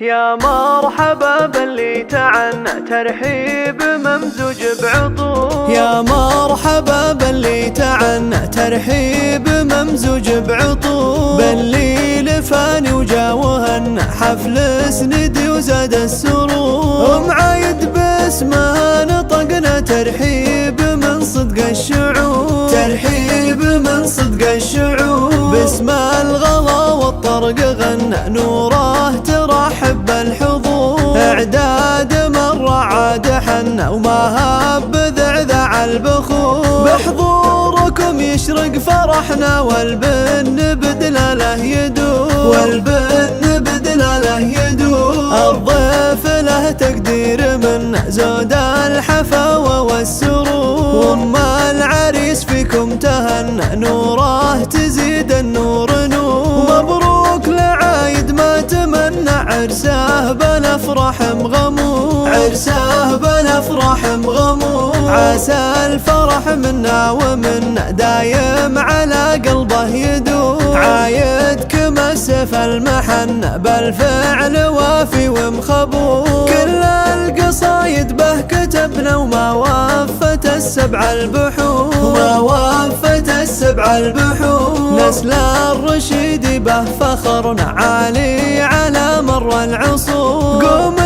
يا مرحبا باللي تعنى ترحيب ممزوج بعطور. يا مرحبا باللي تعنى ترحيب ممزوج بعطور، باللي لفاني وجا وهنا حفل سندي وزاد السرور، ومعايد باسمها نطقنا ترحيب من صدق الشعور، ترحيب من صدق الشعور، باسم الغلا والطرق غنى نوره ترحب بالحضور، اعداد مرة عاد حنا وما هب بذعذع البخور، بحضوركم يشرق فرحنا والبن بدلاله يدور، والبن بدلاله يدور، الضيف له تقدير من زود الحفاوة والسرور، وما العريس فيكم تهنى نوره تزيد النور نور، مبروك لعايد ما تمنى عرسه بالافراح مغمور، عرسه بالافراح مغمور، عسى الفرح منا ومنا دايم على قلبه يدور، عايدكم السيف المحنى بالفعل وافي ومخبور، كل القصايد به كتبنا وما وفت السبع البحور، وما وفت السبع البحور، نسل الرشيد به فخرنا عالي على مر العصور، قوم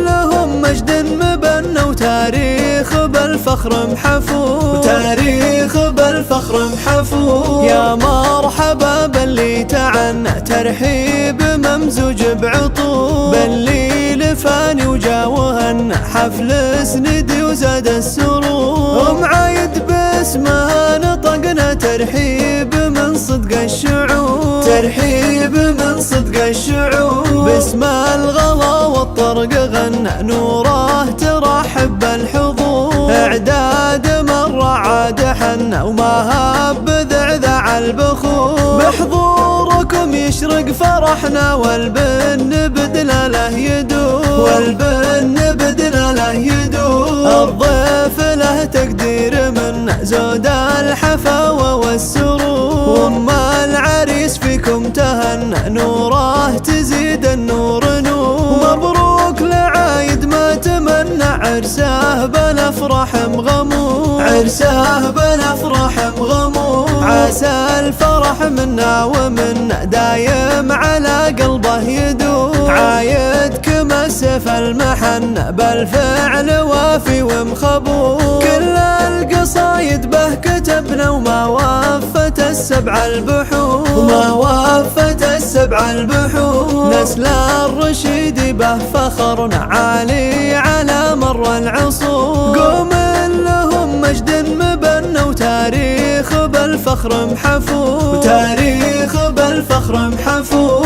لهم مجد مبنى وتاريخ بالفخر محفور، وتاريخ بالفخر محفور، يا مرحبا باللي تعنى ترحيب ممزوج بعطور، باللي لفاني وجا وهنا حفل سندي وزاد السرور، ومعايد باسمها نطقنا ترحيب من صدق الشعور، ترحيب من صدق الشعور، باسم الغلا والطرق غنى نوره ترحب بالحضور، اعداد مرة عاد حنا وما هب بذعذع البخور، بحضوركم يشرق فرحنا والبن بدلاله يدور، والبن بدلاله يدور، الضيف له تقدير من زود الحفاوة والسرور، وما العريس فيكم تهنى نوره تزيد النور نور، مبروك لعايد ما تمنى عرسه بالافراح مغمور، عرسه بالافراح مغمور، عسى الفرح منا ومنا دايم على قلبه يدور، عايدكم السيف المحنى بالفعل وافي ومخبور، كل القصايد به كتبنا وما وفت السبع البحور، وما وفت السبع البحور، نسل الرشيد به فخرنا عالي على مر العصور، قوم لهم مجد مبنى وتاريخ بالفخر محفور، وتاريخ بالفخر محفور.